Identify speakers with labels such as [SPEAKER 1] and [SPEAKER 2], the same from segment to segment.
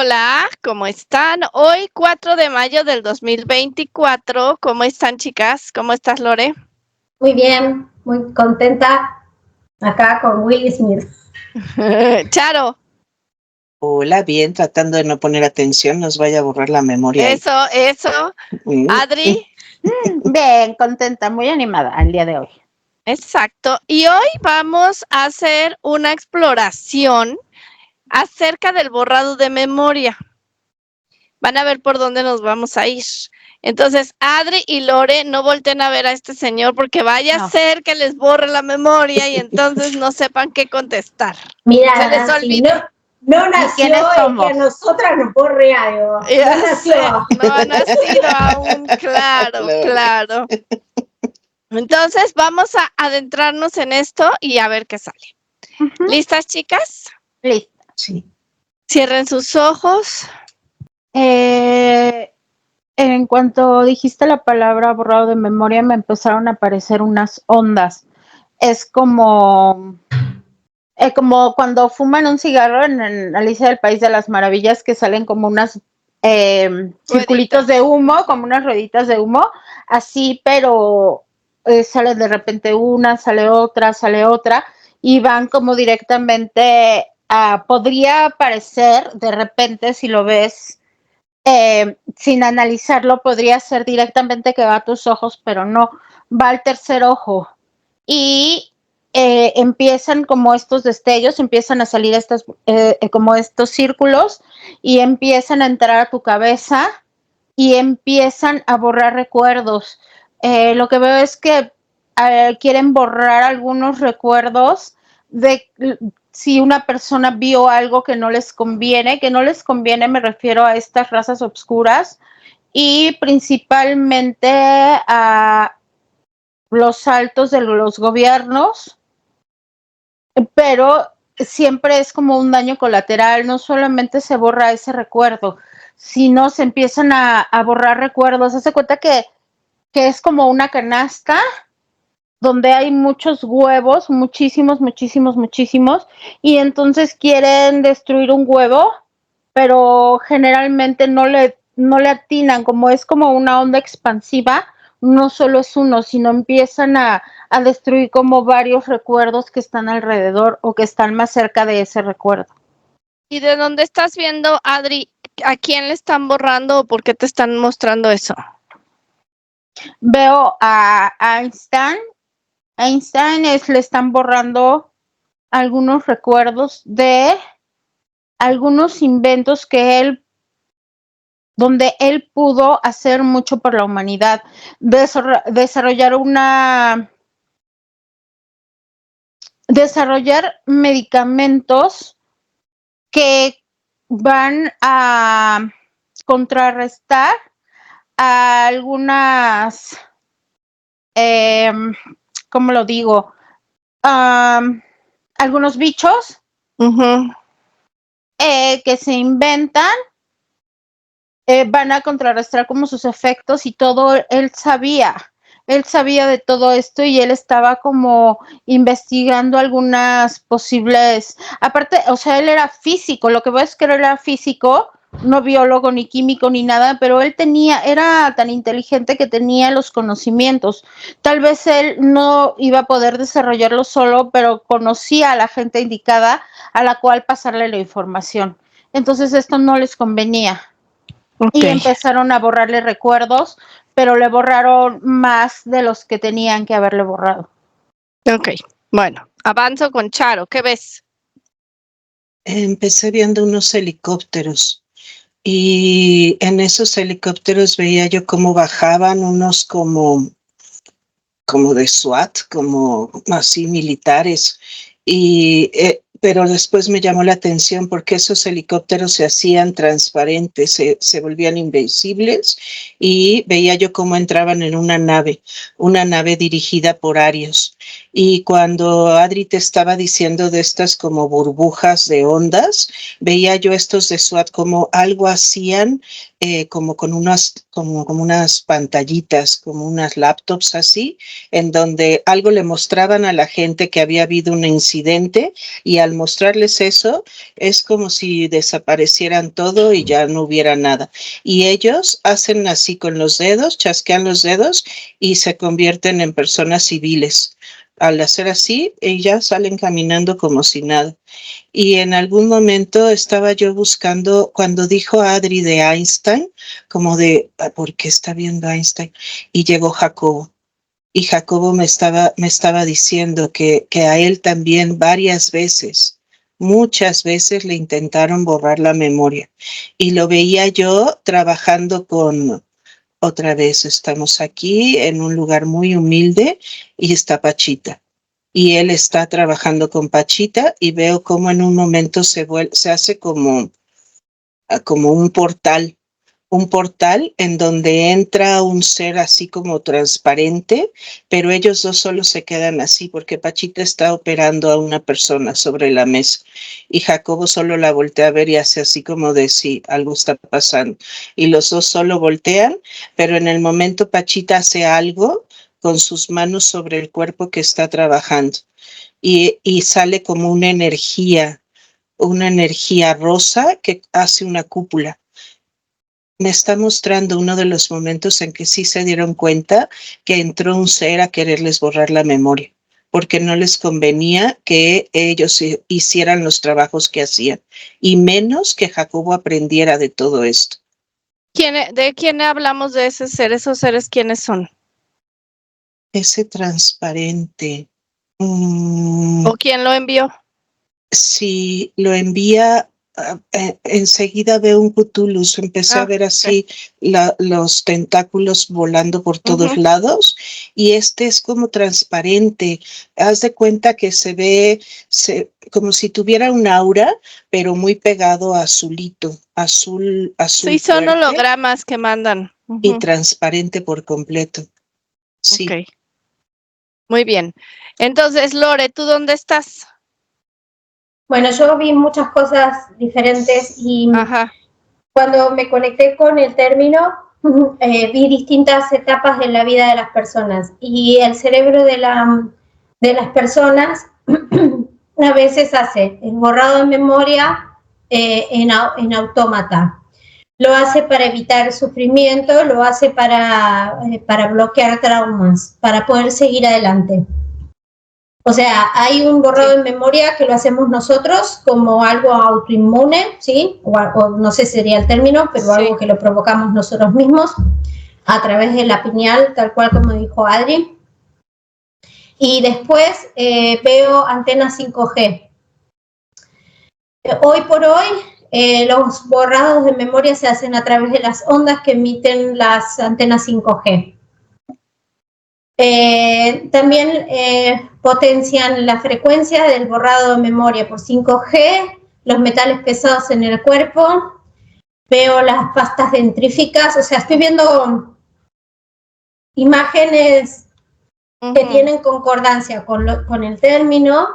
[SPEAKER 1] Hola, ¿cómo están? Hoy 4 de mayo del 2024. ¿Cómo están, chicas? ¿Cómo estás, Lore?
[SPEAKER 2] Muy bien, muy contenta acá con Will Smith.
[SPEAKER 1] Charo.
[SPEAKER 3] Hola, bien, tratando de no poner atención, nos vaya a borrar la memoria.
[SPEAKER 1] Eso. Adri.
[SPEAKER 4] Bien, contenta, muy animada el día de hoy.
[SPEAKER 1] Exacto. Y hoy vamos a hacer una exploración acerca del borrado de memoria. Van a ver por dónde nos vamos a ir. Entonces, Adri y Lore, no volteen a ver a este señor porque vaya a ser que les borre la memoria y entonces no sepan qué contestar.
[SPEAKER 2] Mira,
[SPEAKER 1] se les olvide.
[SPEAKER 2] No nació y que a nosotras nos borre algo.
[SPEAKER 1] Ya no nació. No ha nacido aún, claro. Entonces, vamos a adentrarnos en esto y a ver qué sale. ¿Listas, chicas?
[SPEAKER 4] Lista.
[SPEAKER 3] Sí.
[SPEAKER 1] Cierren sus ojos.
[SPEAKER 4] En cuanto dijiste la palabra borrado de memoria, me empezaron a aparecer unas ondas. Es como cuando fuman un cigarro en Alicia del País de las Maravillas, que salen como unas circulitos de humo, como unas rueditas de humo, así, pero sale de repente una, sale otra, y van como directamente podría parecer, de repente, si lo ves sin analizarlo, podría ser directamente que va a tus ojos, pero no, va al tercer ojo. Y empiezan como estos destellos, empiezan a salir como estos círculos y empiezan a entrar a tu cabeza y empiezan a borrar recuerdos. Lo que veo es que quieren borrar algunos recuerdos de si una persona vio algo que no les conviene me refiero a estas razas oscuras y principalmente a los altos de los gobiernos, pero siempre es como un daño colateral, no solamente se borra ese recuerdo, sino se empiezan a borrar recuerdos. Hace cuenta que es como una canasta donde hay muchos huevos, muchísimos, y entonces quieren destruir un huevo, pero generalmente no le atinan, como es como una onda expansiva, no solo es uno, sino empiezan a destruir como varios recuerdos que están alrededor o que están más cerca de ese recuerdo.
[SPEAKER 1] ¿Y de dónde estás viendo, Adri? ¿A quién le están borrando o por qué te están mostrando eso?
[SPEAKER 4] Veo a Einstein le están borrando algunos recuerdos de algunos inventos donde él pudo hacer mucho por la humanidad, desarrollar medicamentos que van a contrarrestar a algunas, ¿cómo lo digo? Algunos bichos que se inventan, van a contrarrestar como sus efectos y todo. Él sabía de todo esto y él estaba como investigando algunas posibles, aparte, o sea, él era físico, lo que veo es que él era físico, no biólogo ni químico ni nada, pero él era tan inteligente que tenía los conocimientos. Tal vez él no iba a poder desarrollarlo solo, pero conocía a la gente indicada a la cual pasarle la información. Entonces esto no les convenía. Okay. Y empezaron a borrarle recuerdos, pero le borraron más de los que tenían que haberle borrado.
[SPEAKER 1] Ok, bueno, avanzo con Charo, ¿qué ves?
[SPEAKER 3] Empecé viendo unos helicópteros y en esos helicópteros veía yo cómo bajaban unos como de SWAT, como así militares, pero después me llamó la atención porque esos helicópteros se hacían transparentes, se volvían invisibles y veía yo cómo entraban en una nave dirigida por Arios. Y cuando Adri te estaba diciendo de estas como burbujas de ondas, veía yo estos de SWAT como algo hacían, como con unas pantallitas, como unas laptops así, en donde algo le mostraban a la gente que había habido un incidente y al al mostrarles eso, es como si desaparecieran todo y ya no hubiera nada. Y ellos hacen así con los dedos, chasquean los dedos y se convierten en personas civiles. Al hacer así, ellas salen caminando como si nada. Y en algún momento estaba yo buscando, cuando dijo Adri de Einstein, como de, ¿por qué está viendo Einstein? Y llegó Jacobo. Y Jacobo me estaba diciendo que a él también muchas veces le intentaron borrar la memoria. Y lo veía yo trabajando con, otra vez estamos aquí en un lugar muy humilde y está Pachita. Y él está trabajando con Pachita y veo cómo en un momento se hace como un portal en donde entra un ser así como transparente, pero ellos dos solo se quedan así porque Pachita está operando a una persona sobre la mesa y Jacobo solo la voltea a ver y hace así como de sí, algo está pasando. Y los dos solo voltean, pero en el momento Pachita hace algo con sus manos sobre el cuerpo que está trabajando y sale como una energía rosa que hace una cúpula. Me está mostrando uno de los momentos en que sí se dieron cuenta que entró un ser a quererles borrar la memoria, porque no les convenía que ellos hicieran los trabajos que hacían, y menos que Jacobo aprendiera de todo esto.
[SPEAKER 1] ¿De quién hablamos de ese ser? ¿Esos seres quiénes son?
[SPEAKER 3] Ese transparente.
[SPEAKER 1] ¿O quién lo envió?
[SPEAKER 3] Si lo envía, enseguida veo un Cthulhu, empecé a ver así los tentáculos volando por todos lados y este es como transparente. Haz de cuenta que se ve como si tuviera un aura, pero muy pegado a azulito, azul
[SPEAKER 1] Sí, son
[SPEAKER 3] fuerte,
[SPEAKER 1] hologramas que mandan.
[SPEAKER 3] y transparente por completo. Sí.
[SPEAKER 1] Okay. Muy bien. Entonces, Lore, ¿tú dónde estás?
[SPEAKER 2] Bueno, yo vi muchas cosas diferentes y cuando me conecté con el término, vi distintas etapas de la vida de las personas y el cerebro de las personas a veces hace el borrado de memoria en autómata. Lo hace para evitar el sufrimiento, lo hace para bloquear traumas, para poder seguir adelante. O sea, hay un borrado de memoria que lo hacemos nosotros como algo autoinmune, ¿sí? O no sé si sería el término, pero algo que lo provocamos nosotros mismos a través de la pineal, tal cual como dijo Adri. Y después veo antenas 5G. Hoy por hoy, los borrados de memoria se hacen a través de las ondas que emiten las antenas 5G. También potencian la frecuencia del borrado de memoria por 5G, los metales pesados en el cuerpo, veo las pastas dentríficas, o sea, estoy viendo imágenes que tienen concordancia con el término,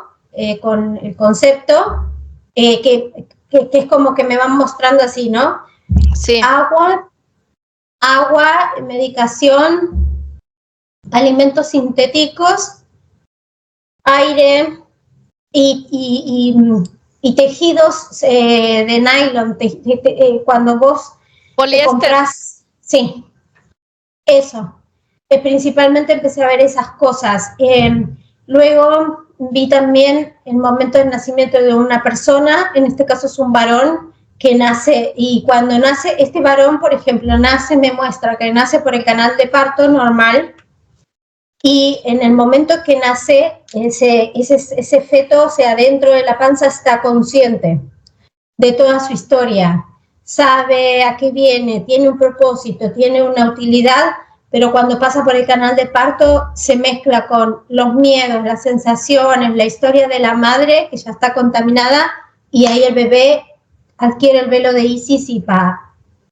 [SPEAKER 2] con el concepto, que es como que me van mostrando así, ¿no?
[SPEAKER 1] Sí.
[SPEAKER 2] Agua, medicación, alimentos sintéticos, aire y tejidos de nylon. Cuando vos compras, sí, eso. Principalmente empecé a ver esas cosas. Luego vi también el momento del nacimiento de una persona, en este caso es un varón que nace, y cuando nace, este varón, por ejemplo, me muestra que nace por el canal de parto normal, y en el momento que nace, ese feto, o sea, dentro de la panza está consciente de toda su historia, sabe a qué viene, tiene un propósito, tiene una utilidad, pero cuando pasa por el canal de parto se mezcla con los miedos, las sensaciones, la historia de la madre que ya está contaminada, y ahí el bebé adquiere el velo de Isis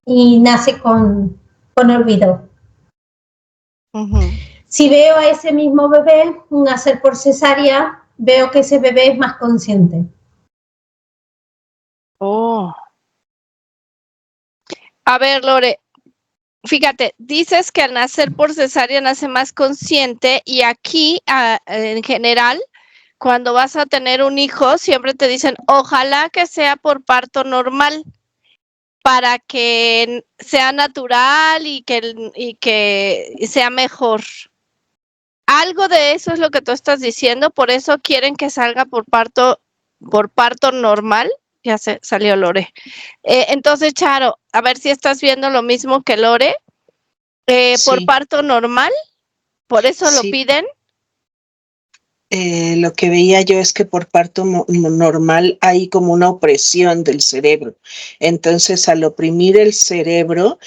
[SPEAKER 2] y nace con olvido. Si veo a ese mismo bebé nacer por cesárea, veo que ese bebé es más consciente.
[SPEAKER 1] A ver, Lore, fíjate, dices que al nacer por cesárea nace más consciente y aquí, en general, cuando vas a tener un hijo, siempre te dicen, ojalá que sea por parto normal, para que sea natural y que sea mejor. Algo de eso es lo que tú estás diciendo, por eso quieren que salga por parto normal. Ya salió Lore. Entonces, Charo, a ver si estás viendo lo mismo que Lore. Sí. Por parto normal, por eso sí. Lo piden.
[SPEAKER 3] Lo que veía yo es que por parto normal hay como una opresión del cerebro. Entonces, al oprimir el cerebro,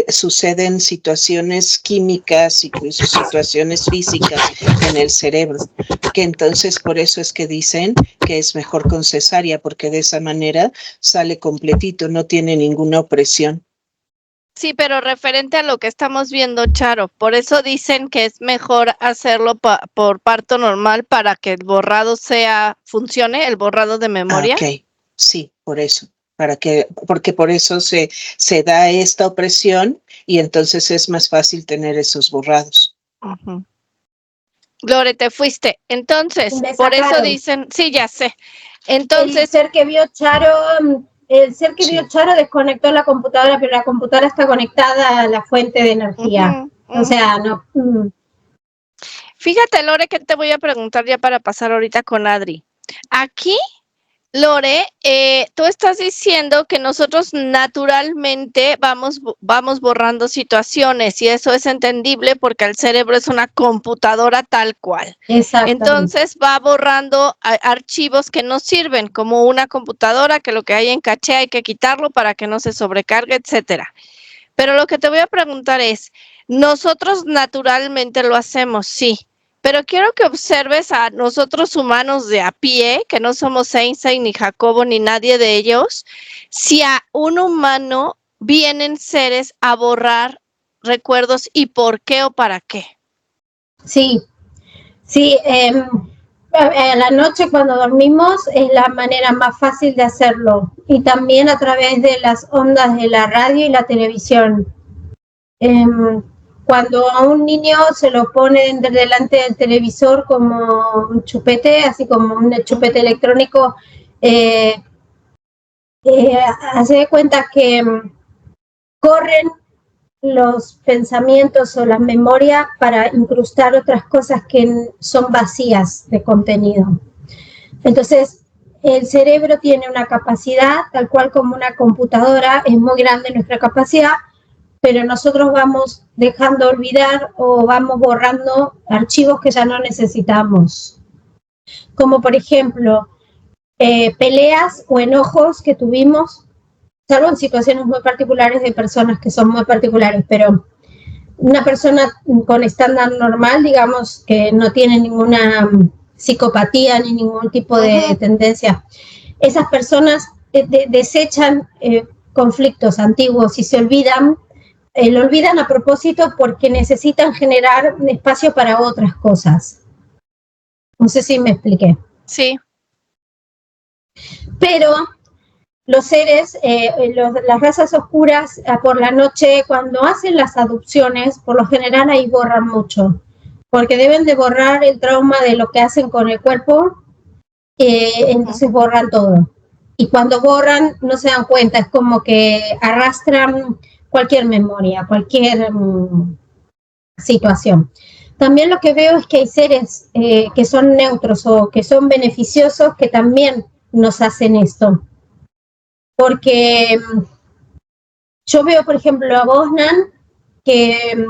[SPEAKER 3] suceden situaciones químicas, incluso situaciones físicas en el cerebro. Que entonces, por eso es que dicen que es mejor con cesárea, porque de esa manera sale completito, no tiene ninguna opresión.
[SPEAKER 1] Sí, pero referente a lo que estamos viendo, Charo, por eso dicen que es mejor hacerlo por parto normal para que el borrado funcione, el borrado de memoria.
[SPEAKER 3] Ok, sí, por eso, porque por eso se da esta opresión y entonces es más fácil tener esos borrados.
[SPEAKER 1] Uh-huh. Lore, te fuiste. Entonces, por eso dicen, sí, ya sé. Entonces,
[SPEAKER 2] el ser que vio Charo desconectó la computadora, pero la computadora está conectada a la fuente de energía. O sea, no.
[SPEAKER 1] Fíjate, Lore, que te voy a preguntar ya para pasar ahorita con Adri. Aquí, Lore, tú estás diciendo que nosotros naturalmente vamos borrando situaciones y eso es entendible porque el cerebro es una computadora tal cual. Entonces va borrando archivos que no sirven, como una computadora que lo que hay en caché hay que quitarlo para que no se sobrecargue, etcétera. Pero lo que te voy a preguntar es, nosotros naturalmente lo hacemos, sí. Pero quiero que observes a nosotros humanos de a pie, que no somos Einstein, ni Jacobo, ni nadie de ellos, si a un humano vienen seres a borrar recuerdos y por qué o para qué.
[SPEAKER 2] Sí, a la noche cuando dormimos es la manera más fácil de hacerlo y también a través de las ondas de la radio y la televisión. Cuando a un niño se lo pone delante del televisor como un chupete, así como un chupete electrónico, hace de cuenta que corren los pensamientos o la memoria para incrustar otras cosas que son vacías de contenido. Entonces, el cerebro tiene una capacidad, tal cual como una computadora, es muy grande nuestra capacidad, pero nosotros vamos dejando olvidar o vamos borrando archivos que ya no necesitamos. Como por ejemplo, peleas o enojos que tuvimos, salvo en situaciones muy particulares de personas que son muy particulares, pero una persona con estándar normal, digamos, que no tiene ninguna psicopatía ni ningún tipo de tendencia, esas personas desechan conflictos antiguos y se olvidan. Lo olvidan a propósito porque necesitan generar un espacio para otras cosas. No sé si me expliqué.
[SPEAKER 1] Sí.
[SPEAKER 2] Pero los seres, las razas oscuras, por la noche, cuando hacen las adopciones, por lo general ahí borran mucho, porque deben de borrar el trauma de lo que hacen con el cuerpo, entonces borran todo. Y cuando borran, no se dan cuenta, es como que arrastran cualquier memoria, cualquier situación. También lo que veo es que hay seres que son neutros o que son beneficiosos que también nos hacen esto. Porque yo veo, por ejemplo, a vos, Nan, que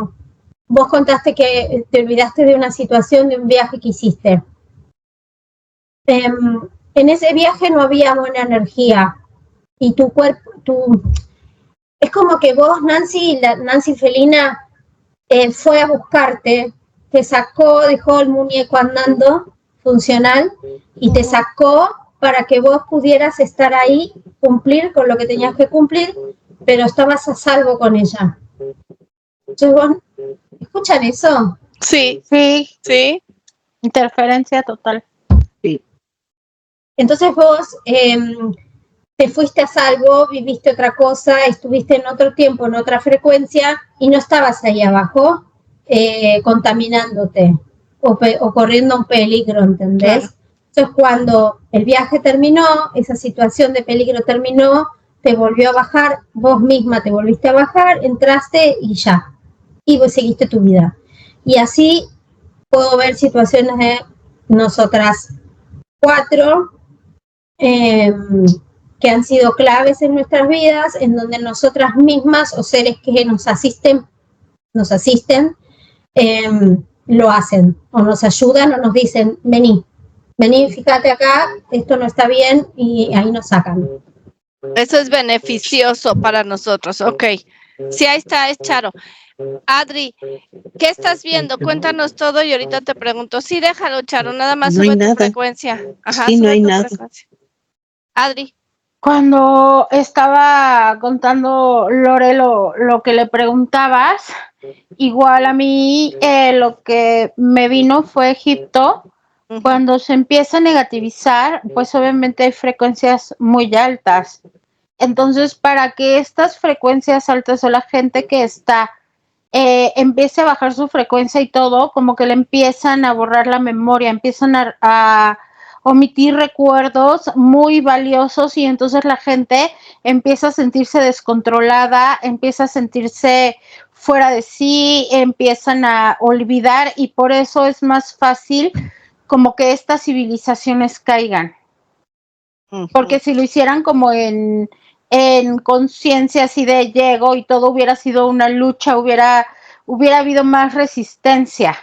[SPEAKER 2] vos contaste que te olvidaste de una situación, de un viaje que hiciste. En ese viaje no había buena energía y tu cuerpo, es como que vos, Nancy Felina, fue a buscarte, te sacó, dejó el muñeco andando funcional y te sacó para que vos pudieras estar ahí, cumplir con lo que tenías que cumplir, pero estabas a salvo con ella. Entonces, vos, ¿escuchan eso?
[SPEAKER 1] Sí.
[SPEAKER 4] Interferencia total.
[SPEAKER 3] Sí.
[SPEAKER 2] Entonces vos te fuiste a salvo, viviste otra cosa, estuviste en otro tiempo, en otra frecuencia y no estabas ahí abajo contaminándote. o corriendo un peligro, ¿entendés? Claro. Entonces, cuando el viaje terminó, esa situación de peligro terminó, te volvió a bajar, vos misma te volviste a bajar, entraste y ya. Y vos seguiste tu vida. Y así puedo ver situaciones de nosotras 4 que han sido claves en nuestras vidas, en donde nosotras mismas o seres que nos asisten lo hacen, o nos ayudan o nos dicen, vení, fíjate acá, esto no está bien, y ahí nos sacan.
[SPEAKER 1] Eso es beneficioso para nosotros, ok. Sí, ahí está, es Charo. Adri, ¿qué estás viendo? Cuéntanos todo y ahorita te pregunto. Sí, déjalo, Charo, nada más
[SPEAKER 3] no
[SPEAKER 1] sube tu frecuencia. Ajá,
[SPEAKER 3] sí,
[SPEAKER 1] sube
[SPEAKER 3] no hay
[SPEAKER 1] tu
[SPEAKER 3] nada.
[SPEAKER 1] frecuencia. Adri.
[SPEAKER 4] Cuando estaba contando, Lore, lo que le preguntabas, igual a mí lo que me vino fue Egipto. Cuando se empieza a negativizar, pues obviamente hay frecuencias muy altas. Entonces, para que estas frecuencias altas o la gente que está empiece a bajar su frecuencia y todo, como que le empiezan a borrar la memoria, empiezan a omitir recuerdos muy valiosos y entonces la gente empieza a sentirse descontrolada, empieza a sentirse fuera de sí, empiezan a olvidar y por eso es más fácil como que estas civilizaciones caigan. Porque si lo hicieran como en conciencia así de llego y todo hubiera sido una lucha, hubiera habido más resistencia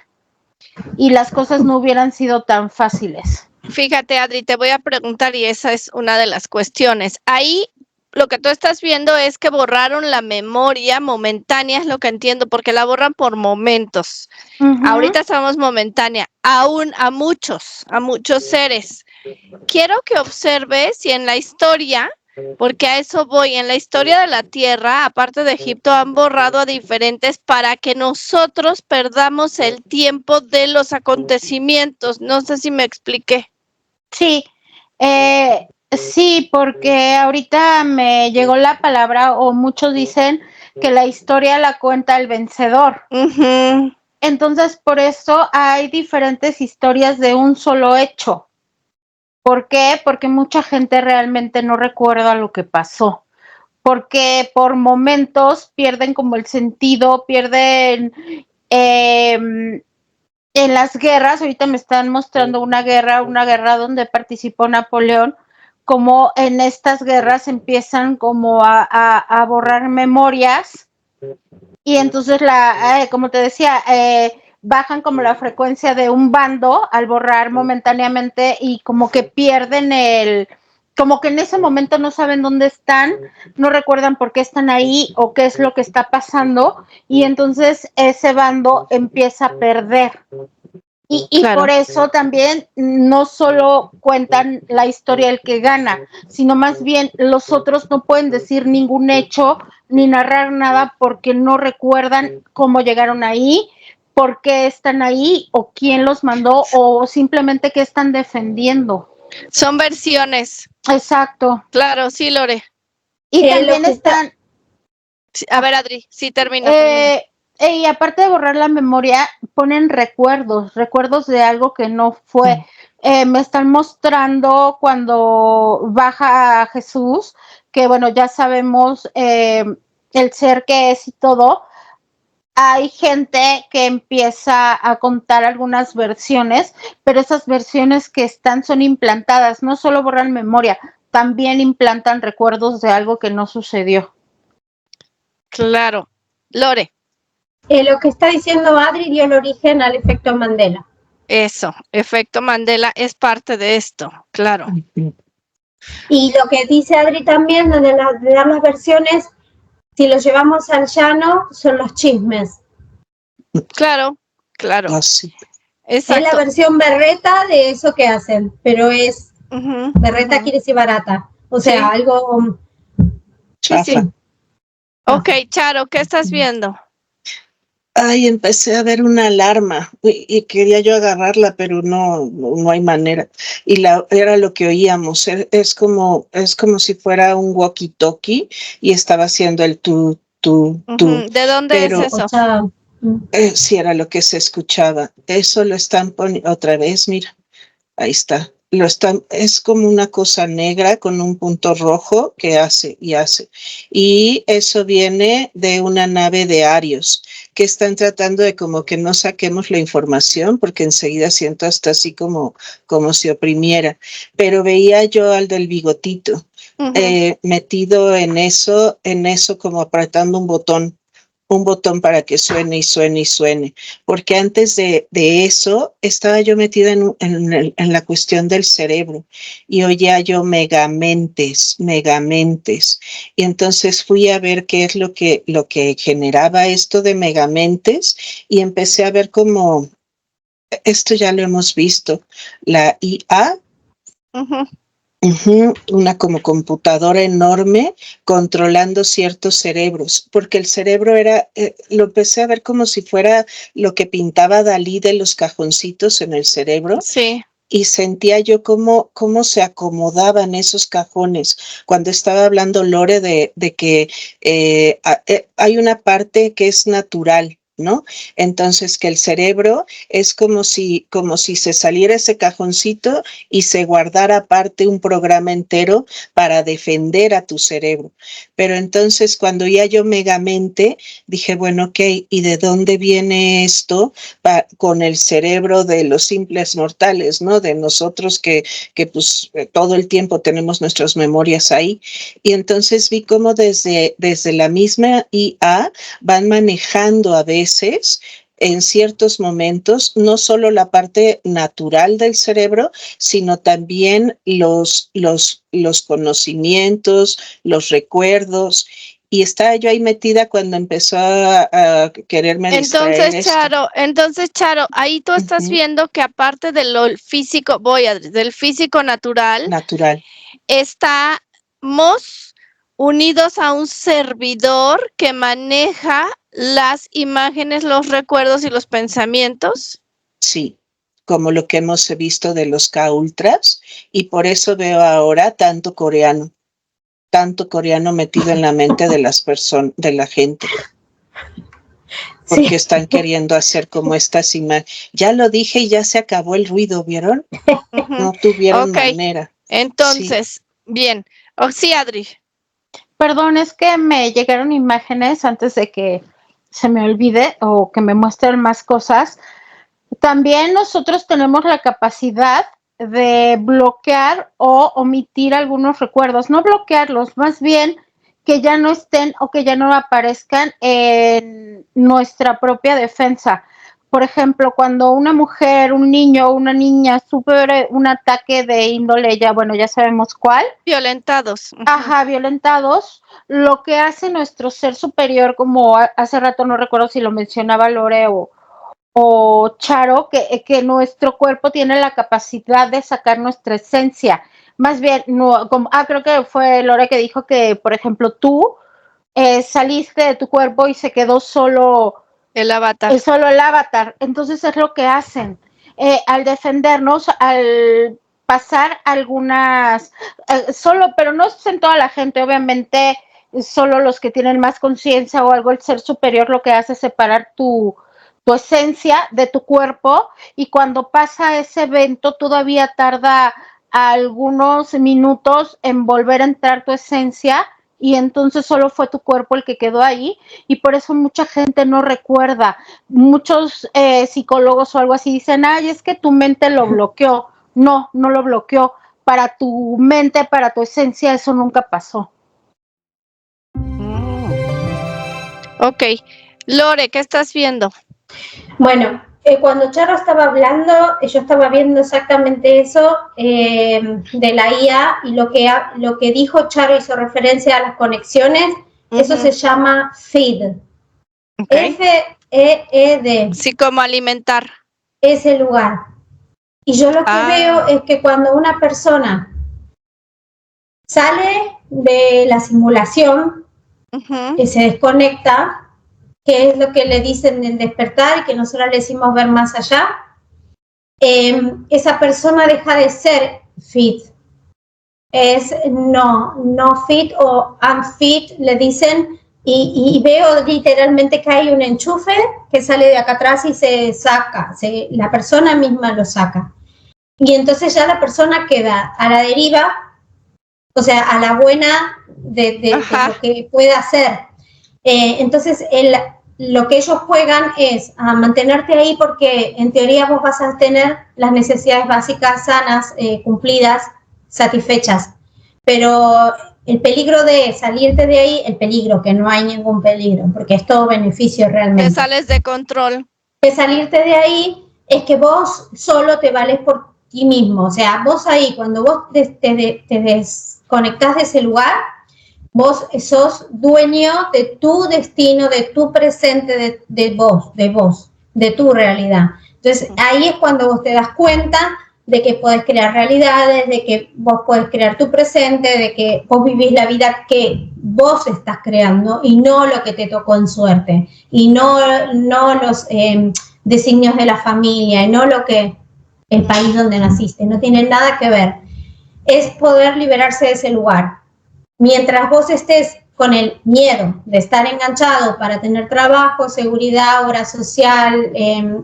[SPEAKER 4] y las cosas no hubieran sido tan fáciles.
[SPEAKER 1] Fíjate, Adri, te voy a preguntar y esa es una de las cuestiones. Ahí lo que tú estás viendo es que borraron la memoria momentánea, es lo que entiendo, porque la borran por momentos. Ahorita estamos momentánea, aún a muchos seres. Quiero que observes si en la historia, porque a eso voy, en la historia de la Tierra, aparte de Egipto, han borrado a diferentes para que nosotros perdamos el tiempo de los acontecimientos. No sé si me expliqué.
[SPEAKER 4] Sí, sí, porque ahorita me llegó la palabra, o muchos dicen que la historia la cuenta el vencedor. Entonces, por eso hay diferentes historias de un solo hecho. ¿Por qué? Porque mucha gente realmente no recuerda lo que pasó. Porque por momentos pierden como el sentido, pierden en las guerras. Ahorita me están mostrando una guerra donde participó Napoleón, como en estas guerras empiezan como a borrar memorias y entonces como te decía, bajan como la frecuencia de un bando al borrar momentáneamente y como que pierden como que en ese momento no saben dónde están, no recuerdan por qué están ahí o qué es lo que está pasando y entonces ese bando empieza a perder. Y claro, por eso también no solo cuentan la historia del que gana, sino más bien los otros no pueden decir ningún hecho ni narrar nada porque no recuerdan cómo llegaron ahí, por qué están ahí o quién los mandó o simplemente qué están defendiendo.
[SPEAKER 1] Son versiones.
[SPEAKER 4] Exacto.
[SPEAKER 1] Claro, sí, Lore.
[SPEAKER 4] Y también están...
[SPEAKER 1] A ver, Adri, sí, termina.
[SPEAKER 4] Y aparte de borrar la memoria, ponen recuerdos de algo que no fue. Me están mostrando cuando baja Jesús, que bueno, ya sabemos el ser que es y todo. Hay gente que empieza a contar algunas versiones, pero esas versiones que son implantadas, no solo borran memoria, también implantan recuerdos de algo que no sucedió.
[SPEAKER 1] Claro. Lore.
[SPEAKER 2] Lo que está diciendo Adri dio el origen al efecto Mandela.
[SPEAKER 1] Eso, efecto Mandela es parte de esto, claro.
[SPEAKER 2] Y lo que dice Adri también de dar las versiones, si lo llevamos al llano, son los chismes.
[SPEAKER 1] Claro.
[SPEAKER 3] Sí.
[SPEAKER 2] Es la versión berreta de eso que hacen, pero es berreta quiere decir barata. O sea, algo...
[SPEAKER 3] Sí.
[SPEAKER 1] Ok, Charo, ¿qué estás viendo?
[SPEAKER 3] Ay, empecé a ver una alarma y quería yo agarrarla, pero no hay manera. Y era lo que oíamos. Es como si fuera un walkie-talkie y estaba haciendo el tú.
[SPEAKER 1] ¿De dónde es eso?
[SPEAKER 3] Sí, era lo que se escuchaba. Eso lo están poniendo otra vez, mira, ahí está. Es como una cosa negra con un punto rojo que hace y hace. Y eso viene de una nave de Arios, que están tratando de como que no saquemos la información, porque enseguida siento hasta así como si oprimiera. Pero veía yo al del bigotito, metido en eso como apretando un botón para que suene y suene y suene, porque antes de eso estaba yo metida en la cuestión del cerebro y oía yo megamentes, y entonces fui a ver qué es lo que generaba esto de megamentes y empecé a ver cómo, esto ya lo hemos visto, la IA, una como computadora enorme controlando ciertos cerebros, porque el cerebro era, lo empecé a ver como si fuera lo que pintaba Dalí de los cajoncitos en el cerebro.
[SPEAKER 1] Sí.
[SPEAKER 3] Y sentía yo cómo se acomodaban esos cajones. Cuando estaba hablando Lore de que hay una parte que es natural, ¿no? Entonces que el cerebro es como si se saliera ese cajoncito y se guardara aparte un programa entero para defender a tu cerebro. Pero entonces cuando ya yo megamente dije, bueno, ok, ¿y de dónde viene esto con el cerebro de los simples mortales, ¿no? De nosotros que pues todo el tiempo tenemos nuestras memorias ahí. Y entonces vi cómo desde la misma IA van manejando a veces en ciertos momentos, no solo la parte natural del cerebro, sino también los conocimientos, los recuerdos. Y estaba yo ahí metida cuando empezó a quererme distraer esto.
[SPEAKER 1] Entonces, Charo, ahí tú estás viendo que aparte de lo físico, del físico natural, estamos unidos a un servidor que maneja las imágenes, los recuerdos y los pensamientos.
[SPEAKER 3] Sí, como lo que hemos visto de los K-Ultras, y por eso veo ahora tanto coreano metido en la mente de las personas, de la gente. Porque están queriendo hacer como estas imágenes. Ya lo dije y ya se acabó el ruido, ¿vieron? No tuvieron manera.
[SPEAKER 1] Entonces, bien. Sí, Adri.
[SPEAKER 4] Perdón, es que me llegaron imágenes antes de que se me olvide o que me muestren más cosas. También nosotros tenemos la capacidad de bloquear o omitir algunos recuerdos, no bloquearlos, más bien que ya no estén o que ya no aparezcan en nuestra propia defensa. Por ejemplo, cuando una mujer, un niño o una niña sufre un ataque de índole, ya sabemos cuál.
[SPEAKER 1] Violentados.
[SPEAKER 4] Violentados. Lo que hace nuestro ser superior, como hace rato no recuerdo si lo mencionaba Lore o Charo, que nuestro cuerpo tiene la capacidad de sacar nuestra esencia. Más bien, creo que fue Lore que dijo que, por ejemplo, tú saliste de tu cuerpo y se quedó solo
[SPEAKER 1] el avatar.
[SPEAKER 4] Solo el avatar. Entonces es lo que hacen. Al defendernos, al pasar algunas, pero no es en toda la gente, obviamente, solo los que tienen más conciencia o algo, el ser superior lo que hace es separar tu esencia de tu cuerpo, y cuando pasa ese evento todavía tarda algunos minutos en volver a entrar tu esencia, y entonces solo fue tu cuerpo el que quedó ahí, y por eso mucha gente no recuerda. Muchos psicólogos o algo así dicen, es que tu mente lo bloqueó. No lo bloqueó. Para tu mente, para tu esencia, eso nunca pasó.
[SPEAKER 1] Ok. Lore, ¿qué estás viendo?
[SPEAKER 2] Bueno, cuando Charo estaba hablando, yo estaba viendo exactamente eso de la IA, y lo que dijo Charo hizo referencia a las conexiones. Eso se llama feed. F-E-E-D.
[SPEAKER 1] Sí, como alimentar.
[SPEAKER 2] Ese lugar. Y yo lo que veo es que cuando una persona sale de la simulación, que se desconecta, que es lo que le dicen del despertar y que nosotros le decimos ver más allá, esa persona deja de ser fit. Es no fit o unfit, le dicen, y veo literalmente que hay un enchufe que sale de acá atrás y se saca, la persona misma lo saca. Y entonces ya la persona queda a la deriva, o sea, a la buena de lo que pueda hacer. Entonces, lo que ellos juegan es a mantenerte ahí porque en teoría vos vas a tener las necesidades básicas sanas, cumplidas, satisfechas. Pero el peligro de salirte de ahí, el peligro, que no hay ningún peligro, porque es todo beneficio realmente.
[SPEAKER 1] Te sales de control.
[SPEAKER 2] De salirte de ahí es que vos solo te vales por ti mismo. O sea, vos ahí, cuando vos te desconectás de ese lugar, vos sos dueño de tu destino, de tu presente, de vos, de tu realidad. Entonces, ahí es cuando vos te das cuenta de que podés crear realidades, de que vos podés crear tu presente, de que vos vivís la vida que vos estás creando y no lo que te tocó en suerte, y no los designios de la familia, y no lo que el país donde naciste, no tiene nada que ver. Es poder liberarse de ese lugar. Mientras vos estés con el miedo de estar enganchado para tener trabajo, seguridad, obra social,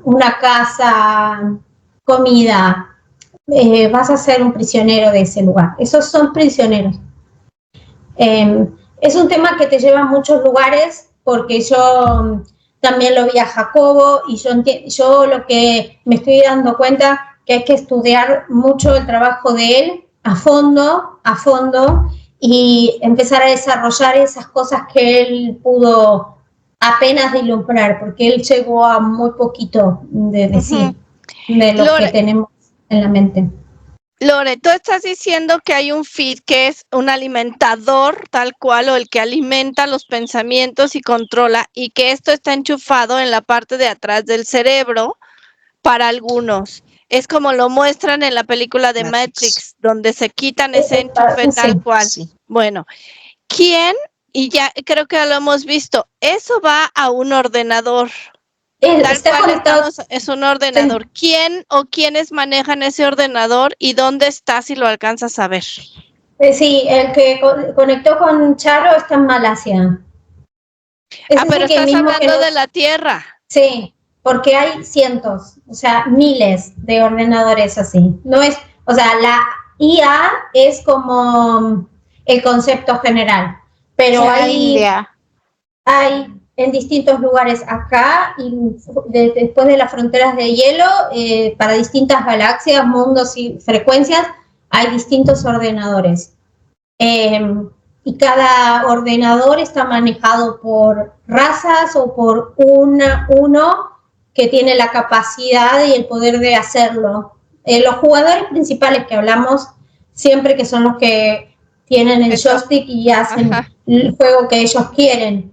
[SPEAKER 2] una casa, comida, vas a ser un prisionero de ese lugar. Esos son prisioneros. Es un tema que te lleva a muchos lugares, porque yo también lo vi a Jacobo, y yo lo que me estoy dando cuenta que hay que estudiar mucho el trabajo de él a fondo, y empezar a desarrollar esas cosas que él pudo apenas vislumbrar, porque él llegó a muy poquito de decir de lo que tenemos en la mente.
[SPEAKER 1] Lore, tú estás diciendo que hay un feed que es un alimentador tal cual, o el que alimenta los pensamientos y controla, y que esto está enchufado en la parte de atrás del cerebro para algunos. Es como lo muestran en la película de Matrix, donde se quitan ese enchufe tal cual. Sí. Bueno, ¿quién? Y ya creo que lo hemos visto, eso va a un ordenador. Tal cual es un ordenador. Sí. ¿Quién o quiénes manejan ese ordenador y dónde está, si lo alcanzas a ver?
[SPEAKER 2] Sí, el que conectó con Charo está en Malasia.
[SPEAKER 1] Pero estás hablando de la Tierra.
[SPEAKER 2] Sí, porque hay cientos, o sea, miles de ordenadores así. No es, o sea, la IA es como el concepto general, pero hay en distintos lugares acá y después de las fronteras de hielo, para distintas galaxias, mundos y frecuencias, hay distintos ordenadores. Y cada ordenador está manejado por razas o por uno que tiene la capacidad y el poder de hacerlo. Los jugadores principales que hablamos siempre, que son los que tienen el joystick y hacen el juego que ellos quieren.